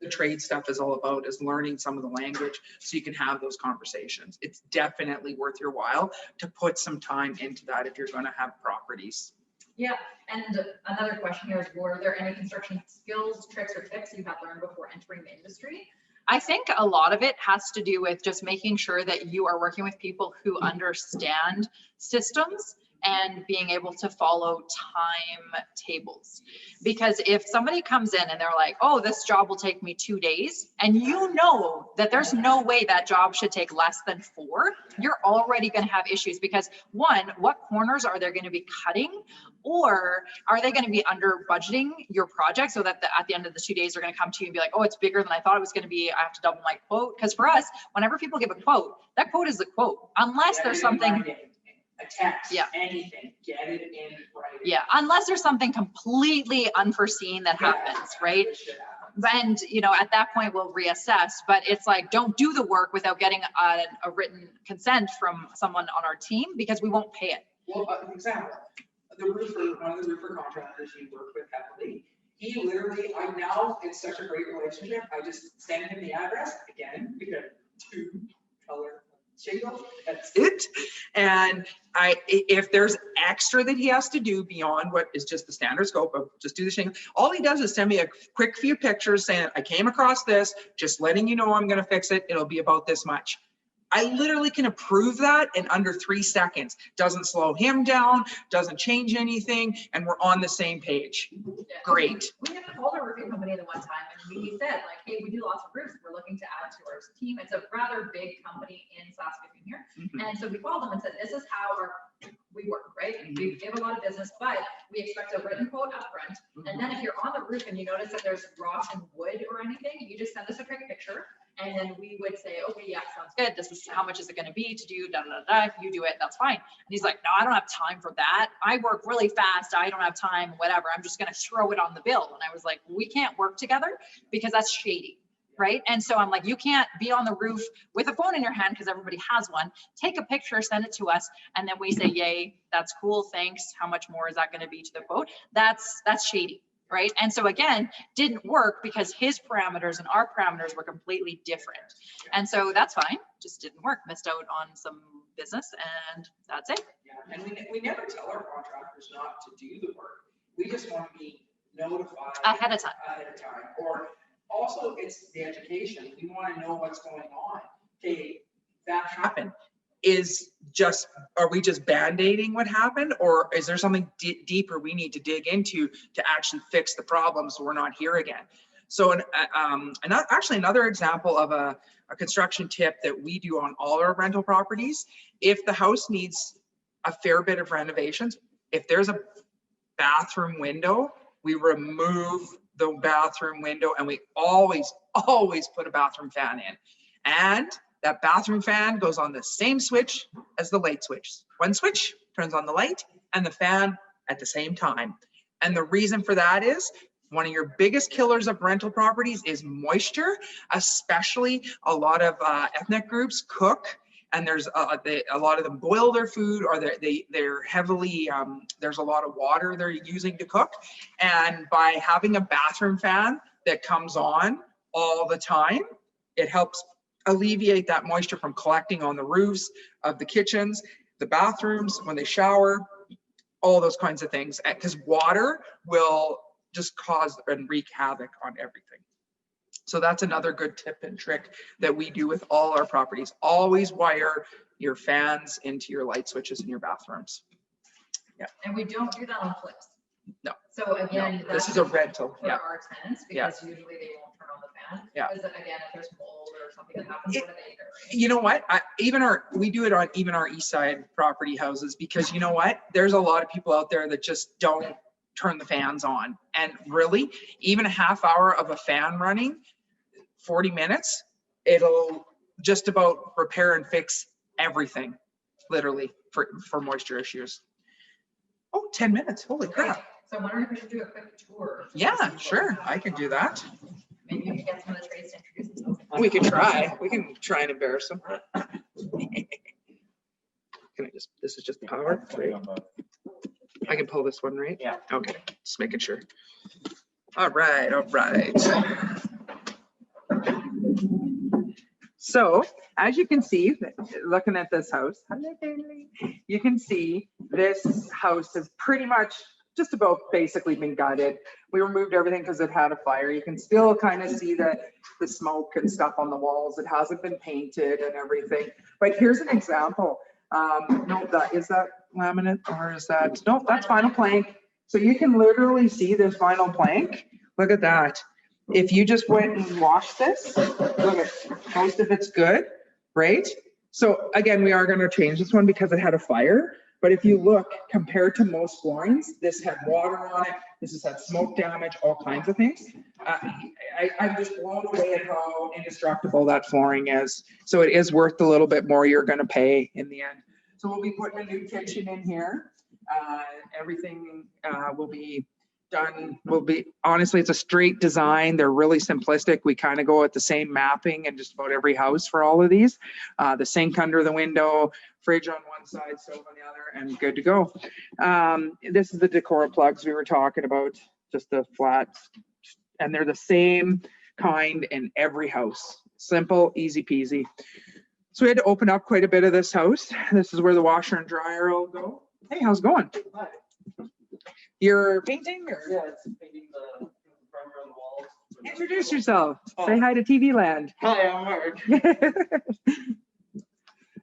the trade stuff is all about, is learning some of the language so you can have those conversations. It's definitely worth your while to put some time into that if you're going to have properties. Yeah, and another question here is, were there any construction skills, tricks, or tips you had learned before entering the industry? I think a lot of it has to do with just making sure that you are working with people who understand systems and being able to follow timetables. Because if somebody comes in and they're like, oh, this job will take me 2 days, and you know that there's no way that job should take less than 4, you're already going to have issues. Because one, what corners are they going to be cutting? Or are they going to be under budgeting your project so that at the end of the 2 days, they're going to come to you and be like, oh, it's bigger than I thought it was going to be. I have to double my quote. Because for us, whenever people give a quote, that quote is the quote, unless there's something. A text, Yeah. anything, get it in writing. Yeah, unless there's something completely unforeseen that happens, right? And, you know, at that point we'll reassess, but it's like, don't do the work without getting a written consent from someone on our team, because we won't pay it. Well, example, the roofer, one of the roofer contractors we work with heavily, he literally, it's such a great relationship. I just send him the address again, because 2 color shingles, that's it. And if there's extra that he has to do beyond what is just the standard scope of just do the shingle, all he does is send me a quick few pictures saying, I came across this, just letting you know I'm going to fix it. It'll be about this much. I literally can approve that in under 3 seconds. Doesn't slow him down, doesn't change anything, and we're on the same page. Yeah. Great. We had called a roofing company the one time, and we said, like, hey, we do lots of roofs. We're looking to add to our team. It's a rather big company in Saskatoon here. And so we called them and said, this is how we work, right? We give a lot of business, but we expect a written quote up front. And then if you're on the roof and you notice that there's rot and wood or anything, you just send us a quick picture. And then we would say, okay, yeah, sounds good. This is how much is it going to be to do, da, da, da, da. You do it, that's fine. And he's like, no, I don't have time for that. I work really fast. I don't have time, whatever. I'm just going to throw it on the bill. And I was like, we can't work together because that's shady, right? And so I'm like, you can't be on the roof with a phone in your hand because everybody has one. Take a picture, send it to us. And then we say, yay, that's cool. Thanks. How much more is that going to be to the quote? That's shady. Right. And so again, didn't work because his parameters and our parameters were completely different. And so that's fine. Just didn't work. Missed out on some business, and that's it. Yeah. And we never tell our contractors not to do the work. We just want to be notified Ahead of time. Or also it's the education. We want to know what's going on. Okay, that happened. Are we just band-aiding what happened, or is there something deeper we need to dig into to actually fix the problem so we're not here again? So actually another example of a construction tip that we do on all our rental properties, if the house needs a fair bit of renovations, if there's a bathroom window, we remove the bathroom window, and we always put a bathroom fan in. And that bathroom fan goes on the same switch as the light switch. One switch turns on the light and the fan at the same time. And the reason for that is one of your biggest killers of rental properties is moisture, especially a lot of ethnic groups cook, and there's a lot of them boil their food, or they're heavily, there's a lot of water they're using to cook. And by having a bathroom fan that comes on all the time, it helps alleviate that moisture from collecting on the roofs of the kitchens, the bathrooms, when they shower, all those kinds of things. Because water will just cause and wreak havoc on everything. So that's another good tip and trick that we do with all our properties. Always wire your fans into your light switches in your bathrooms. Yeah. And we don't do that on flips. No. So again, no, this is a rental for our tenants, because usually they won't turn on the fan. Yeah. Because again, if there's mold or something that happens, what do they do? Right? You know what? We do it on even our east side property houses, because you know what? There's a lot of people out there that just don't turn the fans on. And really, even a half hour of a fan running, 40 minutes, it'll just about repair and fix everything, literally, for moisture issues. Oh, 10 minutes. Holy crap. So I'm wondering if we should do a quick tour. Yeah, sure. I can do that. Maybe we can get some of the trades to introduce themselves. We can try. We can try and embarrass them. This is just the power, right? I can pull this one, right? Yeah. Okay, just making sure. All right, all right. So as you can see, looking at this house, you can see this house has pretty much just about basically been gutted. We removed everything because it had a fire. You can still kind of see the smoke and stuff on the walls. It hasn't been painted and everything. But here's an example. No, is that laminate or is that, nope, that's vinyl plank. So you can literally see this vinyl plank. Look at that. If you just went and washed this, look at, most of it's good, right? So again, we are going to change this one because it had a fire. But if you look, compared to most floorings, this had water on it. This has had smoke damage, all kinds of things. I'm just blown away at how indestructible that flooring is. So it is worth a little bit more you're going to pay in the end. So we'll be putting a new kitchen in here. Everything will be done. Honestly, it's a straight design. They're really simplistic. We kind of go with the same mapping in just about every house for all of these. The sink under the window, fridge on one side, stove on the other, and good to go. This is the Decora plugs we were talking about, just the flat, and they're the same kind in every house. Simple, easy peasy. So we had to open up quite a bit of this house. This is where the washer and dryer will go. Hey, how's it going? Hi. You're painting or? Yeah, it's painting the primer on the walls. Introduce yourself. Oh. Say hi to TV Land. Hi, I'm Mark.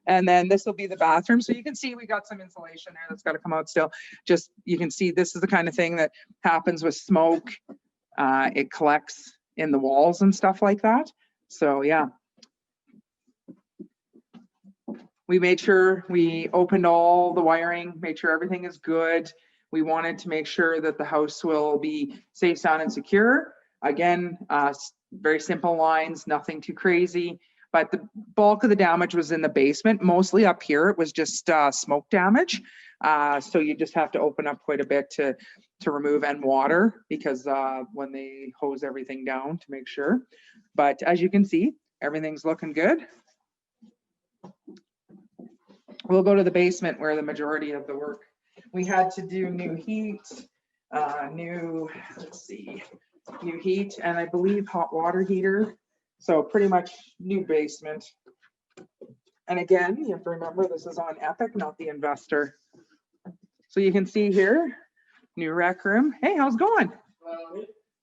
And then this will be the bathroom. So you can see we got some insulation there that's got to come out still. Just, you can see this is the kind of thing that happens with smoke. It collects in the walls and stuff like that. So yeah. We made sure we opened all the wiring, made sure everything is good. We wanted to make sure that the house will be safe, sound, and secure. Again, very simple lines, nothing too crazy. But the bulk of the damage was in the basement. Mostly up here, it was just smoke damage. So you just have to open up quite a bit to remove, and water, because when they hose everything down to make sure. But as you can see, everything's looking good. We'll go to the basement where the majority of the work. We had to do new heat, new heat, and I believe hot water heater. So pretty much new basement. And again, you have to remember this is on Epic, not the investor. So you can see here, new rec room. Hey, how's it going?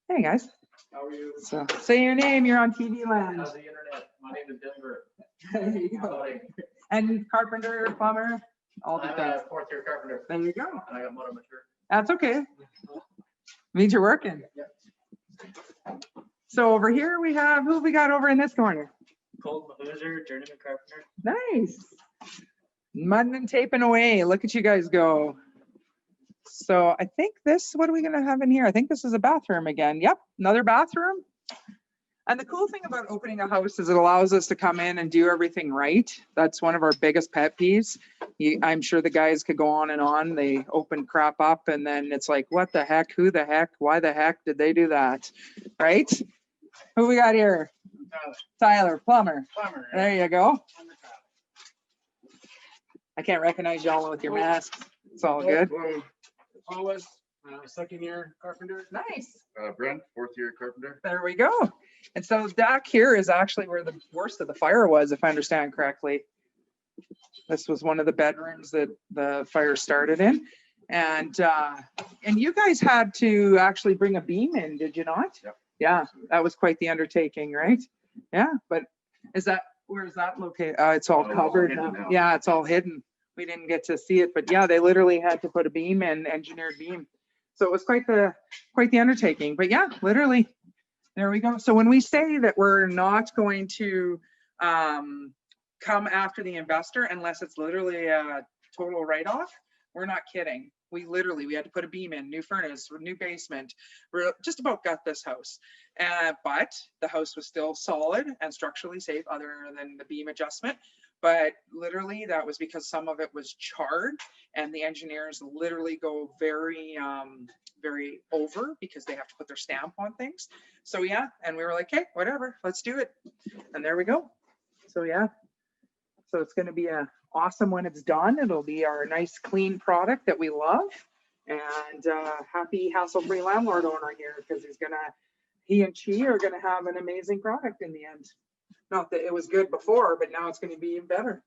Hey guys. How are you? So say your name, you're on TV Land. How's the internet? My name is Denver. There you go. And carpenter, plumber, all the I'm things. a fourth-year carpenter, There you go. and I got motor mature. That's okay. Means you're working. Yep. So over here we have, who we got over in this corner? Cold Mahooser, journeyman carpenter. Nice. Mudding and taping away. Look at you guys go. So I think this, what are we gonna have in here? I think this is a bathroom again. Yep, another bathroom. And the cool thing about opening a house is it allows us to come in and do everything right. That's one of our biggest pet peeves. I'm sure the guys could go on and on. They open crap up and then it's like, what the heck? Who the heck? Why the heck did they do that? Right? Who we got here? Tyler, plumber. Plumber. There you go. I can't recognize y'all with your masks. It's all good. Always, second-year carpenter. Nice. Brent, fourth-year carpenter. There we go. And so back here is actually where the worst of the fire was, if I understand correctly. This was one of the bedrooms that the fire started in. And you guys had to actually bring a beam in, did you not? Yep. Yeah, that was quite the undertaking, right? Yeah, but where is that located? It's all covered now. now. Yeah, it's all hidden. We didn't get to see it, but yeah, they literally had to put a beam in, engineered beam. So it was quite the undertaking, but yeah, literally, there we go. So when we say that we're not going to come after the investor unless it's literally a total write-off, we're not kidding. We had to put a beam in, new furnace, new basement. We're just about got this house. But the house was still solid and structurally safe other than the beam adjustment. But literally that was because some of it was charred and the engineers literally go very, very over because they have to put their stamp on things. So yeah, and we were like, hey, whatever, let's do it. And there we go. So yeah, so it's going to be awesome when it's done. It'll be our nice clean product that we love, and happy hassle-free landlord owner here because he and she are gonna have an amazing product in the end. Not that it was good before, but now it's going to be even better.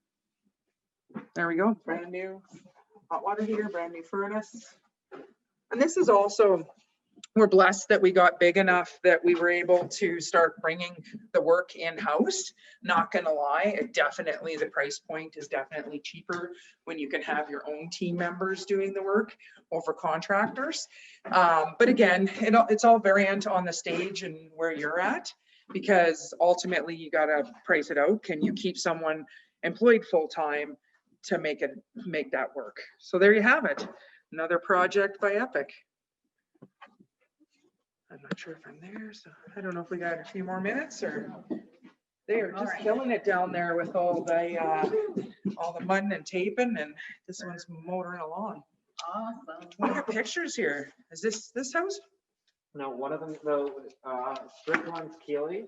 There we go, brand new hot water heater, brand new furnace. And this is also we're blessed that we got big enough that we were able to start bringing the work in-house. Not gonna lie, the price point is definitely cheaper when you can have your own team members doing the work over contractors. But again, it's all variant on the stage and where you're at, because ultimately you gotta price it out. Can you keep someone employed full-time to make that work? So there you have it. Another project by E.P.I.C. I'm not sure if I'm there, so I don't know if we got a few more minutes or they are just killing it down there with all the mudding and taping, and this one's motoring along. Awesome. We got pictures here. Is this house? No, one of them, the strict one's Keely,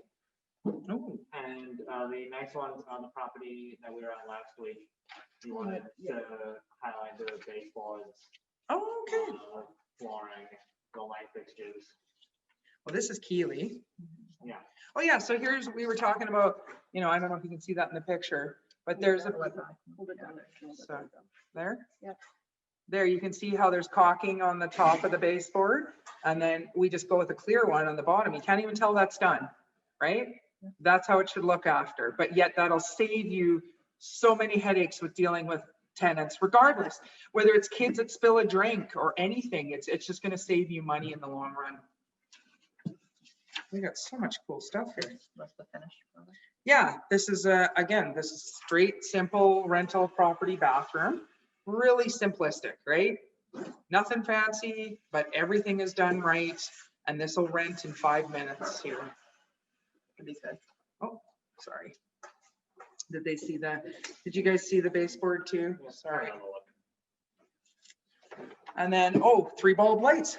Oh, and the nice one's on the property that we were at last week. We wanted to highlight the baseboards, oh, okay. flooring, the light fixtures. Well, this is Keely. Yeah. Oh yeah, so we were talking about, I don't know if you can see that in the picture, but there's so, there? Yep. There, you can see how there's caulking on the top of the baseboard, and then we just go with a clear one on the bottom. You can't even tell that's done, right? That's how it should look after, but yet that'll save you so many headaches with dealing with tenants, regardless, whether it's kids that spill a drink or anything, it's just gonna save you money in the long run. We got so much cool stuff here. That's the finish. Yeah, this is again, this is straight, simple rental property bathroom. Really simplistic, right? Nothing fancy, but everything is done right. And this will rent in 5 minutes here. Could be good. Oh, sorry. Did they see that? Did you guys see the baseboard too? Sorry. And then, 3 bulb lights.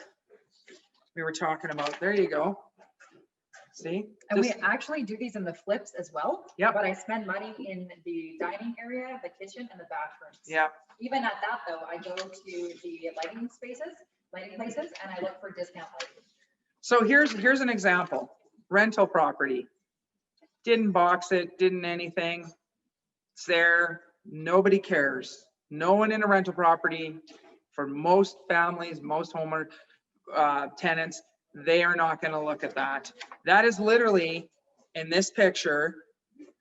We were talking about, there you go. See? And we actually do these in the flips as well. Yeah. But I spend money in the dining area, the kitchen, and the bathrooms. Yeah. Even at that though, I go to the lighting places, and I look for discount lighting. So here's an example. Rental property. Didn't box it, didn't anything. It's there. Nobody cares. No one in a rental property, for most families, most homeowner tenants, they are not going to look at that. That is literally in this picture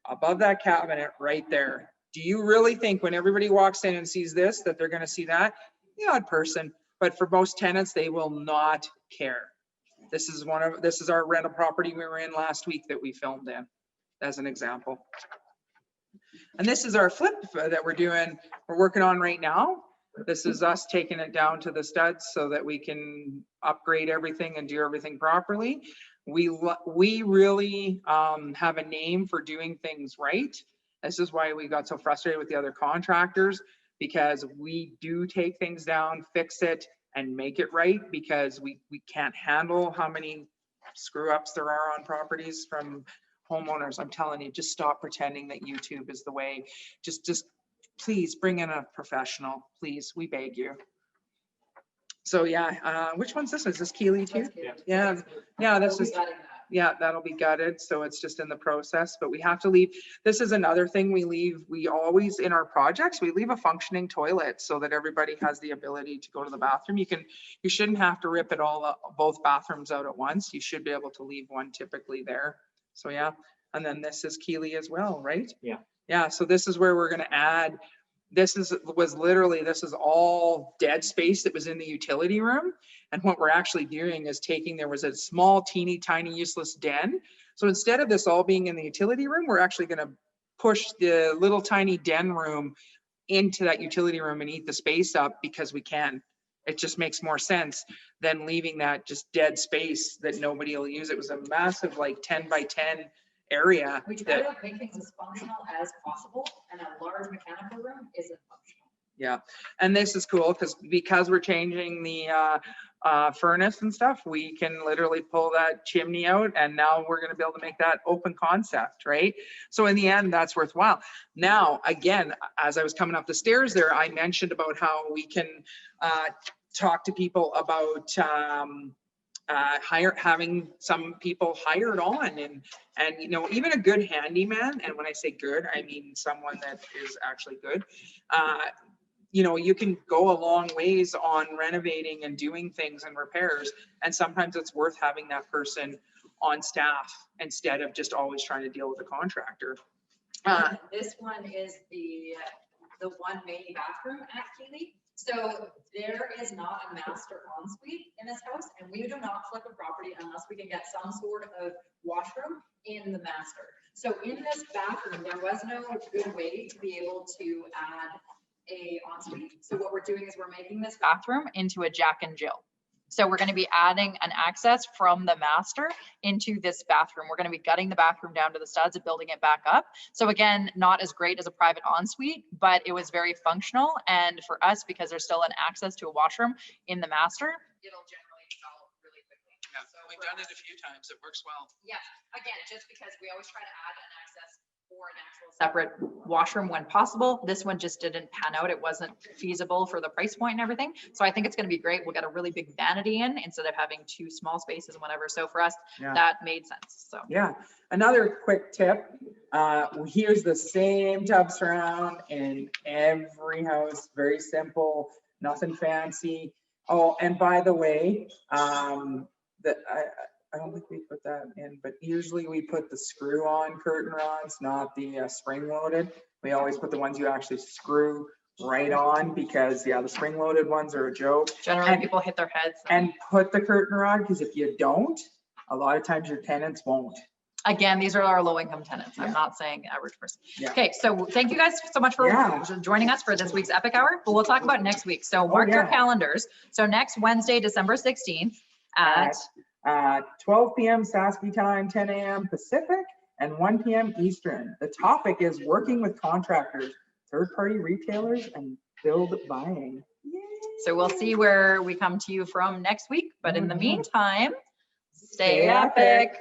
above that cabinet right there. Do you really think when everybody walks in and sees this that they're going to see that? The odd person, but for most tenants, they will not care. This is our rental property we were in last week that we filmed in as an example. And this is our flip that we're working on right now. This is us taking it down to the studs so that we can upgrade everything and do everything properly. We really have a name for doing things right. This is why we got so frustrated with the other contractors, because we do take things down, fix it, and make it right, because we can't handle how many screw ups there are on properties from homeowners. I'm telling you, just stop pretending that YouTube is the way. Just please bring in a professional, please. We beg you. So yeah, which one's this? Is this Keely too? Yeah, this is, yeah, that'll be gutted. So it's just in the process, but we have to leave. This is another thing we always, in our projects, we leave a functioning toilet so that everybody has the ability to go to the bathroom. You shouldn't have to rip it all up, both bathrooms out at once. You should be able to leave one typically there. So yeah, and then this is Keely as well, right? Yeah. Yeah, so this is where we're gonna add, this is all dead space that was in the utility room. And what we're actually doing is there was a small, teeny, tiny, useless den. So instead of this all being in the utility room, we're actually gonna push the little tiny den room into that utility room and eat the space up, because we can. It just makes more sense than leaving that just dead space that nobody will use. It was a massive, like 10 by 10 area. We try to make things as functional as possible, and a large mechanical room isn't functional. Yeah, and this is cool because we're changing the furnace and stuff, we can literally pull that chimney out, and now we're going to be able to make that open concept, right? So in the end, that's worthwhile. Now, again, as I was coming up the stairs there, I mentioned about how we can talk to people about having some people hired on, and even a good handyman, and when I say good, I mean someone that is actually good, you know, you can go a long ways on renovating and doing things and repairs. And sometimes it's worth having that person on staff instead of just always trying to deal with a contractor. This one is the one main bathroom at Keeley. So there is not a master ensuite in this house, and we do not flip a property unless we can get some sort of washroom in the master. So in this bathroom, there was no good way to be able to add a ensuite. So what we're doing is we're making this bathroom into a Jack and Jill. So we're going to be adding an access from the master into this bathroom. We're going to be gutting the bathroom down to the studs and building it back up. So again, not as great as a private ensuite, but it was very functional. And for us, because there's still an access to a washroom in the master, it'll generally sell really quickly. Yeah, So we've for done it a few times. It works well. Yeah, again, just because we always try to add an access for an actual separate washroom when possible. This one just didn't pan out. It wasn't feasible for the price point and everything. So I think it's going to be great. We'll get a really big vanity in instead of having two small spaces and whatever. So for us, Yeah. that made sense. So Yeah. Another quick tip. Here's the same tub surround in every house. Very simple, nothing fancy. Oh, and by the way, I don't think we put that in, but usually we put the screw on curtain rods, not the spring loaded. We always put the ones you actually screw right on because the spring loaded ones are a joke. generally And- people hit their heads. And put the curtain rod, because if you don't, a lot of times your tenants won't. Again, these are our low income tenants. Yeah. I'm not saying average person. Yeah. Okay, so thank you guys so much for Yeah. joining us for this week's Epic Hour, but we'll talk about next week. So mark your yeah. calendars. So next Wednesday, December 16th at 12 p.m. Sasky time, 10 a.m. Pacific, and 1 p.m. Eastern. The topic is working with contractors, third-party retailers, and build buying. So we'll see where we come to you from next week, but in the Mhm. meantime, Stay stay epic. epic.